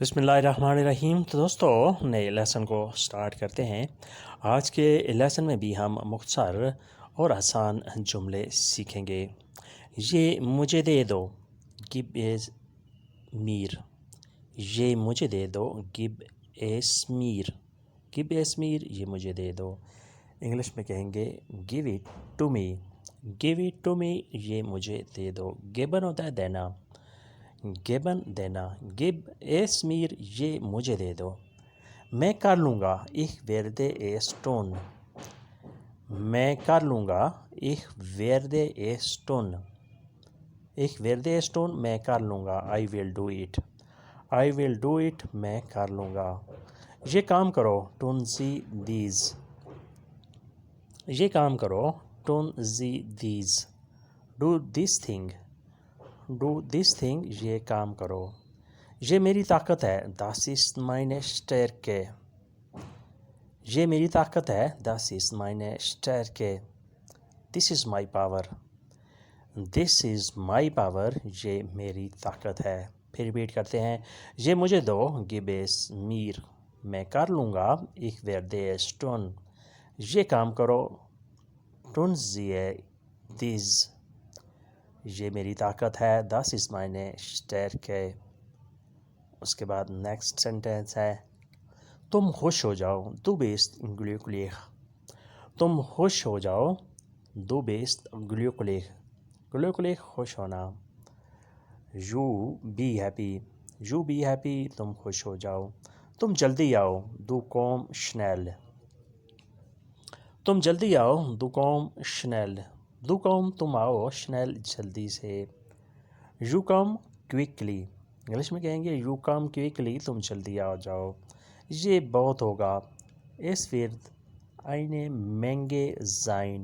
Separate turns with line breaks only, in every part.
بسم اللہ الرحمن الرحیم۔ تو دوستو نئے لیسن کو سٹارٹ کرتے ہیں۔ آج کے لیسن میں بھی ہم مختصر اور آسان جملے سیکھیں گے۔ یہ مجھے دے دو، گیو ایز میر۔ یہ مجھے دے دو، گیو ایس میر۔ گیو ایس میر، یہ مجھے دے دو۔ انگلش میں کہیں گے give it to me. Give it to me, یہ مجھے دے دو۔ گیبن ہوتا ہے دینا، گیبن دینا۔ گیب ایس میر، یہ مجھے دے دو۔ میں کر لوں گا، ich werde es tun۔ میں کر لوں گا، ich werde es tun۔ ich werde es tun، میں کر لوں گا، I will do it۔ I will do it، میں کر لوں گا۔ یہ کام کرو، tun Sie dies۔ یہ کام کرو، tun Sie dies۔ do this thing۔ do this thing، یہ کام کرو۔ یہ میری طاقت ہے، das ist meine Stärke۔ یہ میری طاقت ہے، das ist meine Stärke۔ this is my power۔ this is my power، یہ میری طاقت ہے۔ پھر ریپیٹ کرتے ہیں، یہ مجھے دو، gib es mir۔ میں کر لوں گا، ich werde es tun۔ یہ کام کرو، tun Sie dies۔ یہ میری طاقت ہے، das ist meine Stärke۔ اس کے بعد نیکسٹ سینٹینس ہے، تم خوش ہو جاؤ، du bist glücklich۔ تم خوش ہو جاؤ، du bist glücklich۔ glücklich، خوش ہونا۔ you be happy۔ you be happy، تم خوش ہو جاؤ۔ تم جلدی آؤ، du komm schnell۔ تم جلدی آؤ، du komm schnell۔ du komm، تم آؤ، schnell، جلدی سے۔ you come quickly۔ انگلش میں کہیں گے you come quickly، تم جلدی آ جاؤ۔ یہ بہت ہوگا، es wird eine Menge sein۔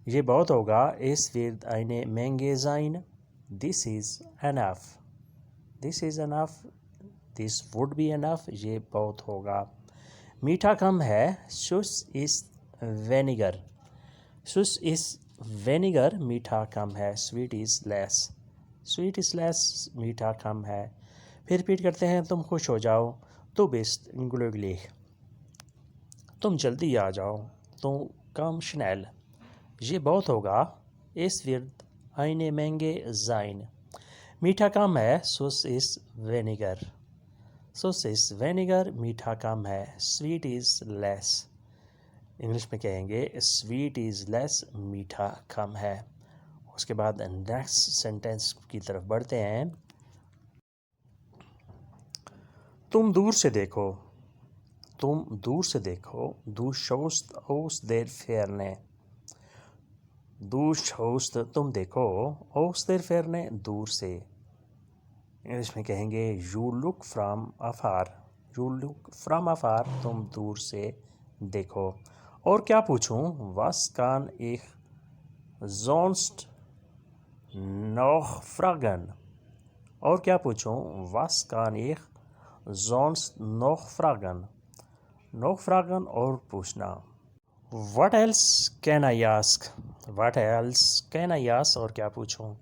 یہ بہت ہوگا، es wird eine Menge sein۔ this is enough۔ this is enough، this would be enough، یہ بہت ہوگا۔ میٹھا کم ہے، süß ist weniger۔ süß ist weniger، میٹھا کم ہے، sweet is less۔ sweet is less، میٹھا کم ہے۔ پھر ریپیٹ کرتے ہیں، تم خوش ہو جاؤ، du bist glücklich۔ تم جلدی آ جاؤ، du komm schnell۔ یہ بہت ہوگا، es wird eine Menge sein۔ میٹھا کم ہے، süß ist weniger۔ süß ist weniger، میٹھا کم ہے، sweet is less۔ انگلش میں کہیں گے sweet is less، میٹھا کم ہے۔ اس کے بعد نیکسٹ سینٹینس کی طرف بڑھتے ہیں، تم دور سے دیکھو۔ تم دور سے دیکھو، du schaust aus der Ferne۔ du schaust، تم دیکھو، aus der Ferne، دور سے۔ انگلش میں کہیں گے you look from afar۔ you look from afar، تم دور سے دیکھو۔ اور کیا پوچھوں، was kann ich sonst noch fragen۔ اور کیا پوچھوں، was kann ich sonst noch fragen۔ noch fragen، اور پوچھنا۔ what else can I ask۔ what else can I ask، اور کیا پوچھوں۔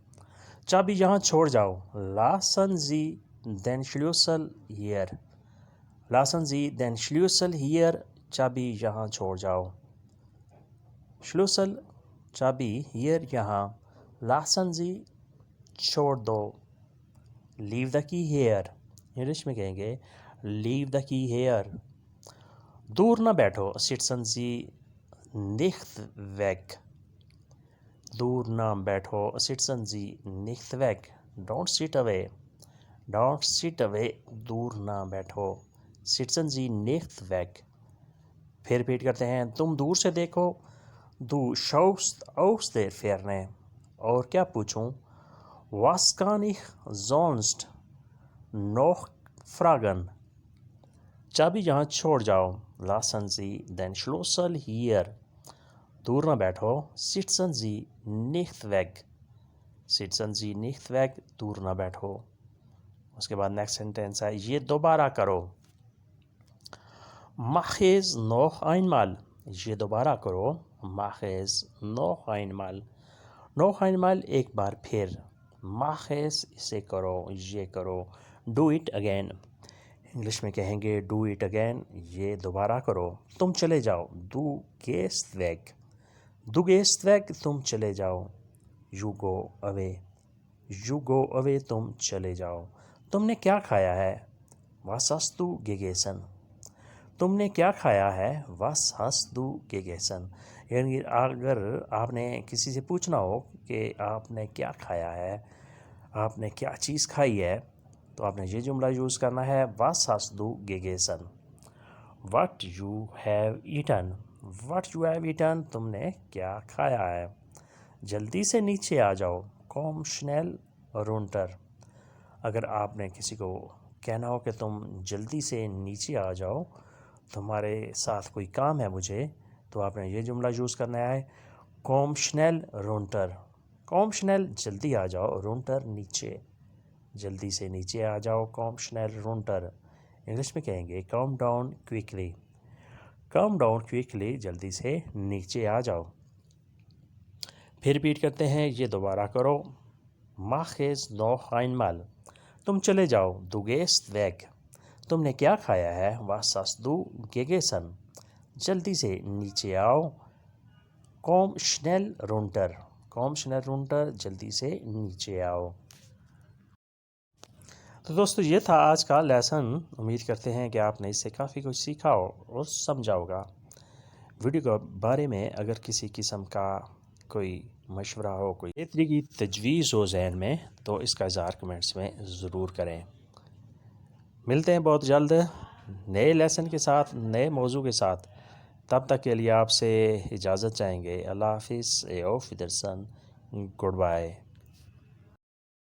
چابی یہاں چھوڑ جاؤ، lassen Sie den Schlüssel hier۔ lassen Sie den Schlüssel hier، چابی یہاں چھوڑ جاؤ۔ Schlüssel، چابی، hier، یہاں۔ lassen Sie، چھوڑ دو۔ leave the key here۔ English میں کہیں گے leave the key here۔ دور نہ بیٹھو، sitzen Sie nicht weg۔ دور نہ بیٹھو، sitzen Sie nicht weg۔ don't sit away۔ don't sit away، دور نہ بیٹھو، sitzen Sie nicht weg۔ پھر ریپیٹ کرتے ہیں، تم دور سے دیکھو، du schaust aus der Ferne۔ اور کیا پوچھوں، was kann ich sonst noch fragen۔ چابی یہاں چھوڑ جاؤ، lassen Sie den Schlüssel hier۔ دور نہ بیٹھو، sitzen Sie nicht weg۔ sitzen Sie nicht weg، دور نہ بیٹھو۔ اس کے بعد نیکسٹ سینٹینس ہے، یہ دوبارہ کرو، mach es noch einmal۔ یہ دوبارہ کرو، mach es noch einmal۔ noch einmal، ایک بار پھر، mach es، اسے کرو، یہ کرو۔ ڈو اٹ اگین، انگلش میں کہیں گے ڈو اٹ اگین، یہ دوبارہ کرو، تم چلے جاؤ، دو گیسٹ ویگ، دو گیسٹ ویگ، تم چلے جاؤ، you go away, you go اوے، تم چلے جاؤ، تم نے کیا کھایا ہے، واس ہاسٹ دو گیگیسن، تم نے کیا کھایا ہے، واس ہاسٹ دو گیگیسن، یعنی اگر آپ نے کسی سے پوچھنا ہو کہ آپ نے کیا کھایا ہے، آپ نے کیا چیز کھائی ہے، تو آپ نے یہ جملہ یوز کرنا ہے، واس ہاسٹ دو گیگیسن، what you have eaten, what you have eaten, تم نے کیا کھایا ہے، جلدی سے نیچے آ جاؤ، کوم شنیل رونٹر، اگر آپ نے کسی کو کہنا ہو کہ تم جلدی سے نیچے آ جاؤ، تمہارے ساتھ کوئی کام ہے مجھے، تو آپ نے یہ جملہ یوز کرنا ہے، کوم شنیل رونٹر، کوم شنیل جلدی آ جاؤ، رونٹر نیچے، جلدی سے نیچے آ جاؤ، کوم شنیل رونٹر، انگلش میں کہیں گے come down quickly, come down quickly, جلدی سے نیچے آ جاؤ۔ پھر ریپیٹ کرتے ہیں، یہ دوبارہ کرو، ماخ از نو einmal، تم چلے جاؤ، دو گیسٹ ویگ، تم نے کیا کھایا ہے، واس ہاسٹ دو گیگیسن، جلدی سے نیچے آؤ، کوم شنیل رونٹر، کوم شنیل رونٹر، جلدی سے نیچے آؤ۔ تو دوستو یہ تھا آج کا لیسن، امید کرتے ہیں کہ آپ نے اس سے کافی کچھ سیکھا ہو اور سمجھا ہوگا۔ ویڈیو کے بارے میں اگر کسی قسم کا کوئی مشورہ ہو، کوئی بہتری کی تجویز ہو ذہن میں، تو اس کا اظہار کمنٹس میں ضرور کریں۔ ملتے ہیں بہت جلد نئے لیسن کے ساتھ، نئے موضوع کے ساتھ، تب تک کے لیے آپ سے اجازت چاہیں گے۔ اللہ حافظ، اے اوف ادرسن، گڈ بائے۔